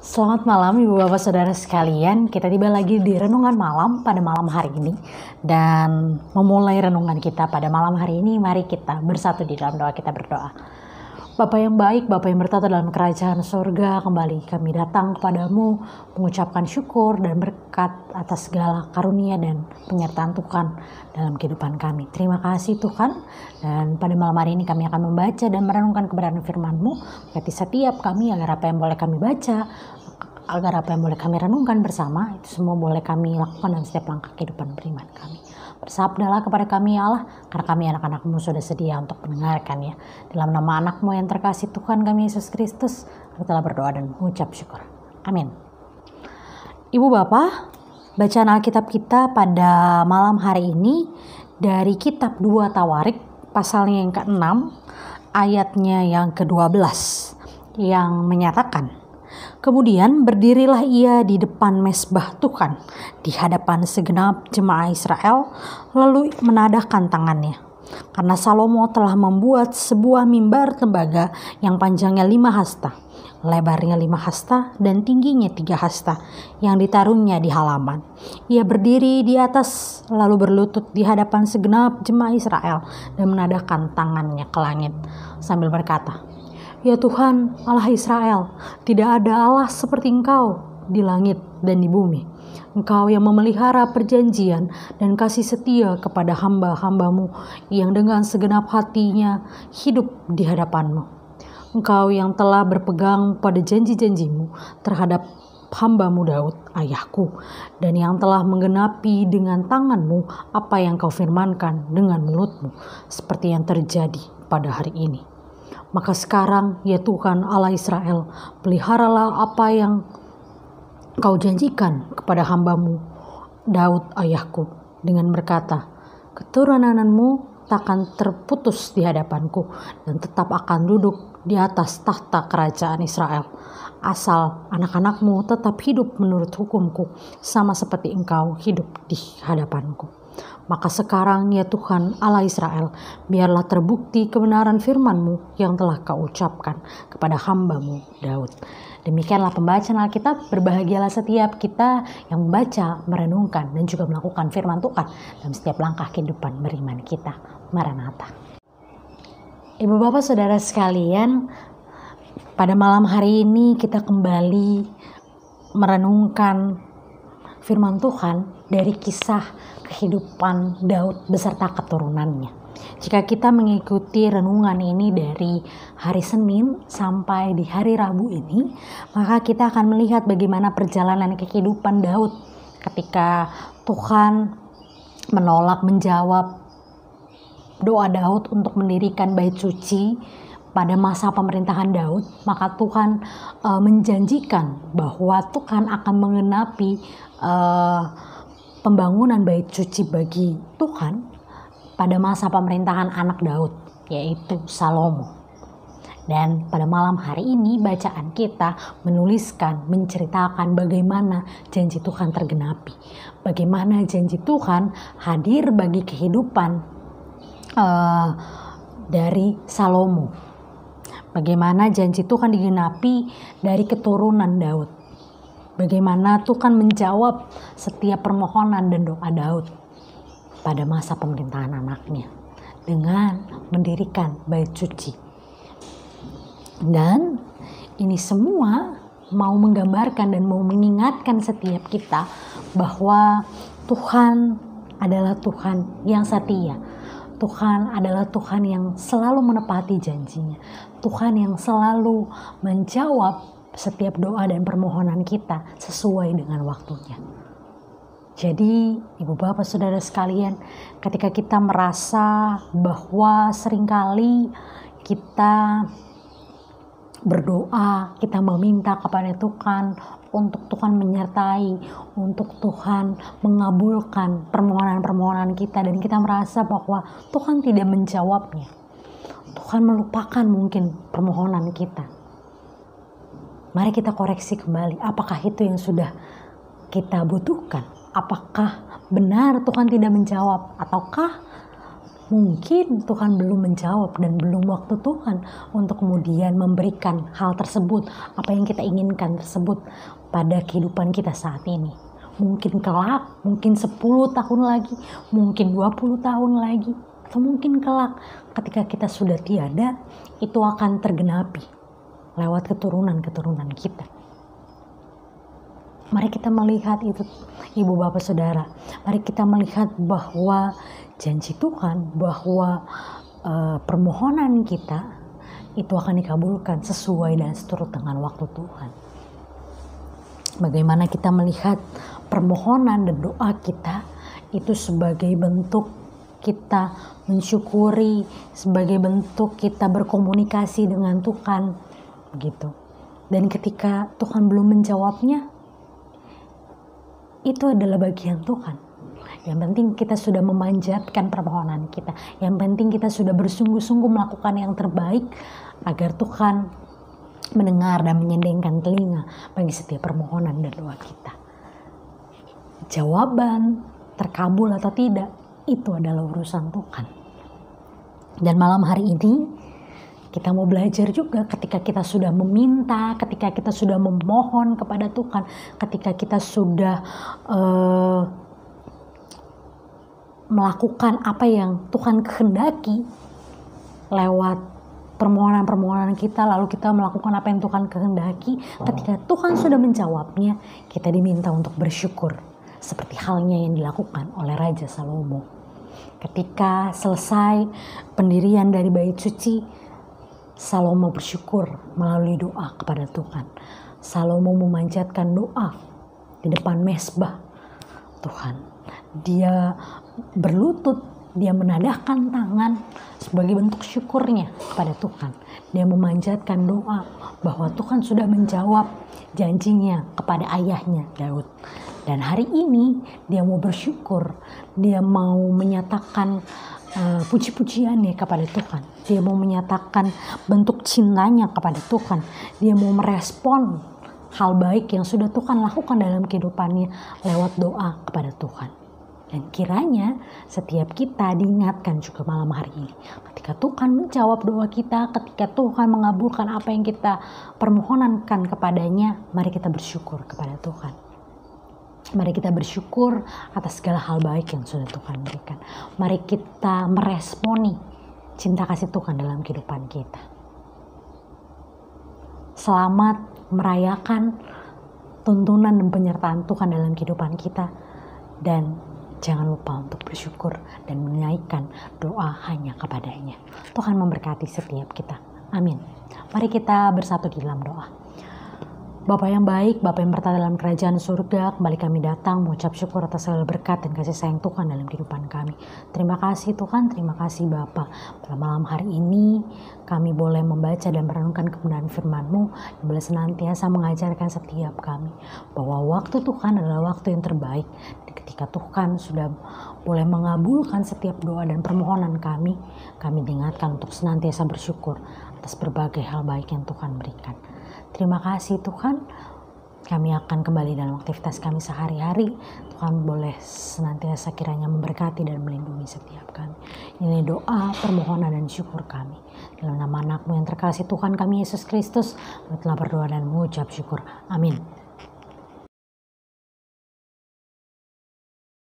Selamat malam Ibu Bapak Saudara sekalian, kita tiba lagi di renungan malam pada malam hari ini. Dan memulai renungan kita pada malam hari ini, mari kita bersatu di dalam doa. Kita berdoa. Bapa yang baik, Bapa yang bertata dalam kerajaan surga, kembali kami datang kepadamu mengucapkan syukur dan berkat atas segala karunia dan penyertaan Tuhan dalam kehidupan kami. Terima kasih Tuhan, dan pada malam hari ini kami akan membaca dan merenungkan kebenaran firman-Mu. Berarti setiap kami, agar apa yang boleh kami baca, agar apa yang boleh kami renungkan bersama, itu semua boleh kami lakukan dalam setiap langkah kehidupan beriman kami. Bersabdalah kepada kami ya Allah, karena kami anak-anak-Mu sudah sedia untuk mendengarkan ya. Dalam nama anak-Mu yang terkasih Tuhan kami Yesus Kristus, kami telah berdoa dan mengucap syukur. Amin. Ibu Bapak, bacaan Alkitab kita pada malam hari ini dari kitab 2 Tawarik, pasalnya yang ke-6, ayatnya yang ke-12, yang menyatakan, kemudian berdirilah ia di depan mezbah Tuhan, di hadapan segenap jemaah Israel, lalu menadahkan tangannya. Karena Salomo telah membuat sebuah mimbar tembaga yang panjangnya 5 hasta, lebarnya 5 hasta, dan tingginya 3 hasta, yang ditaruhnya di halaman. Ia berdiri di atas, lalu berlutut di hadapan segenap jemaah Israel, dan menadahkan tangannya ke langit, sambil berkata, ya Tuhan Allah Israel, tidak ada Allah seperti Engkau di langit dan di bumi. Engkau yang memelihara perjanjian dan kasih setia kepada hamba-hamba-Mu yang dengan segenap hatinya hidup di hadapan-Mu. Engkau yang telah berpegang pada janji-janji-Mu terhadap hamba-Mu Daud, ayahku, dan yang telah menggenapi dengan tangan-Mu apa yang Kau firmankan dengan mulut-Mu, seperti yang terjadi pada hari ini. Maka sekarang, ya Tuhan Allah Israel, peliharalah apa yang Kau janjikan kepada hamba-Mu Daud ayahku, dengan berkata, keturunan-Mu takkan terputus di hadapanku, dan tetap akan duduk di atas tahta kerajaan Israel, asal anak-anak-Mu tetap hidup menurut hukum-Ku, sama seperti Engkau hidup di hadapanku. Maka sekarang ya Tuhan Allah Israel, biarlah terbukti kebenaran firman-Mu yang telah Kau ucapkan kepada hamba-Mu Daud. Demikianlah pembacaan Alkitab. Berbahagialah setiap kita yang membaca, merenungkan, dan juga melakukan firman Tuhan dalam setiap langkah kehidupan beriman kita. Maranatha. Ibu Bapak Saudara sekalian, pada malam hari ini kita kembali merenungkan firman Tuhan dari kisah kehidupan Daud beserta keturunannya. Jika kita mengikuti renungan ini dari hari Senin sampai di hari Rabu ini, maka kita akan melihat bagaimana perjalanan kehidupan Daud ketika Tuhan menolak menjawab doa Daud untuk mendirikan bait suci pada masa pemerintahan Daud. Maka Tuhan menjanjikan bahwa Tuhan akan menggenapi pembangunan bait suci bagi Tuhan pada masa pemerintahan anak Daud, yaitu Salomo. Dan pada malam hari ini bacaan kita menceritakan bagaimana janji Tuhan tergenapi, bagaimana janji Tuhan hadir bagi kehidupan dari Salomo, bagaimana janji Tuhan digenapi dari keturunan Daud, bagaimana Tuhan menjawab setiap permohonan dan doa Daud pada masa pemerintahan anaknya dengan mendirikan bait suci. Dan ini semua mau menggambarkan dan mau mengingatkan setiap kita bahwa Tuhan adalah Tuhan yang setia. Tuhan adalah Tuhan yang selalu menepati janjinya. Tuhan yang selalu menjawab setiap doa dan permohonan kita sesuai dengan waktunya. Jadi Ibu Bapak Saudara sekalian, ketika kita merasa bahwa seringkali kita berdoa, kita meminta kepada Tuhan untuk Tuhan menyertai, untuk Tuhan mengabulkan permohonan-permohonan kita, dan kita merasa bahwa Tuhan tidak menjawabnya, Tuhan melupakan mungkin permohonan kita. Mari kita koreksi kembali, apakah itu yang sudah kita butuhkan? Apakah benar Tuhan tidak menjawab? Ataukah Mungkin Tuhan belum menjawab dan belum waktu Tuhan untuk kemudian memberikan hal tersebut, apa yang kita inginkan tersebut pada kehidupan kita saat ini. Mungkin kelak, mungkin 10 tahun lagi, mungkin 20 tahun lagi, atau mungkin kelak ketika kita sudah tiada, itu akan tergenapi lewat keturunan-keturunan kita. Mari kita melihat itu, Ibu Bapak Saudara. Mari kita melihat bahwa janji Tuhan, bahwa permohonan kita itu akan dikabulkan sesuai dan seturut dengan waktu Tuhan. Bagaimana kita melihat permohonan dan doa kita itu sebagai bentuk kita mensyukuri, sebagai bentuk kita berkomunikasi dengan Tuhan, begitu. Dan ketika Tuhan belum menjawabnya, itu adalah bagian Tuhan. Yang penting kita sudah memanjatkan permohonan kita. Yang penting kita sudah bersungguh-sungguh melakukan yang terbaik agar Tuhan mendengar dan menyendengkan telinga bagi setiap permohonan dan doa kita. Jawaban terkabul atau tidak, itu adalah urusan Tuhan. Dan malam hari ini kita mau belajar juga ketika kita sudah meminta, ketika kita sudah memohon kepada Tuhan, ketika kita sudah melakukan apa yang Tuhan kehendaki lewat permohonan-permohonan kita, lalu kita melakukan apa yang Tuhan kehendaki. Ketika Tuhan sudah menjawabnya, kita diminta untuk bersyukur, seperti halnya yang dilakukan oleh Raja Salomo. Ketika selesai pendirian dari bait suci, Salomo bersyukur melalui doa kepada Tuhan. Salomo memanjatkan doa di depan mezbah Tuhan. Dia berlutut, dia menadahkan tangan sebagai bentuk syukurnya kepada Tuhan. Dia memanjatkan doa bahwa Tuhan sudah menjawab janjinya kepada ayahnya Daud. Dan hari ini dia mau bersyukur, dia mau menyatakan puji-pujiannya kepada Tuhan. Dia mau menyatakan bentuk cintanya kepada Tuhan. Dia mau merespon hal baik yang sudah Tuhan lakukan dalam kehidupannya lewat doa kepada Tuhan. Dan kiranya setiap kita diingatkan juga malam hari ini. Ketika Tuhan menjawab doa kita, ketika Tuhan mengabulkan apa yang kita permohonkan kepadanya, mari kita bersyukur kepada Tuhan. Mari kita bersyukur atas segala hal baik yang sudah Tuhan berikan. Mari kita meresponi cinta kasih Tuhan dalam kehidupan kita. Selamat merayakan tuntunan dan penyertaan Tuhan dalam kehidupan kita. Dan jangan lupa untuk bersyukur dan menaikkan doa hanya kepadanya. Tuhan memberkati setiap kita. Amin. Mari kita bersatu di dalam doa. Bapa yang baik, Bapa yang bertata dalam kerajaan surga, kembali kami datang mengucap syukur atas segala berkat dan kasih sayang Tuhan dalam kehidupan kami. Terima kasih Tuhan, terima kasih Bapa. Pada malam hari ini kami boleh membaca dan merenungkan kebenaran firman-Mu yang boleh senantiasa mengajarkan setiap kami bahwa waktu Tuhan adalah waktu yang terbaik. Ketika Tuhan sudah boleh mengabulkan setiap doa dan permohonan kami diingatkan untuk senantiasa bersyukur atas berbagai hal baik yang Tuhan berikan. Terima kasih Tuhan, kami akan kembali dalam aktivitas kami sehari-hari. Tuhan boleh senantiasa kiranya memberkati dan melindungi setiap kami. Ini doa, permohonan dan syukur kami. Dalam nama anak-Mu yang terkasih Tuhan kami Yesus Kristus, kami telah berdoa dan mengucap syukur. Amin.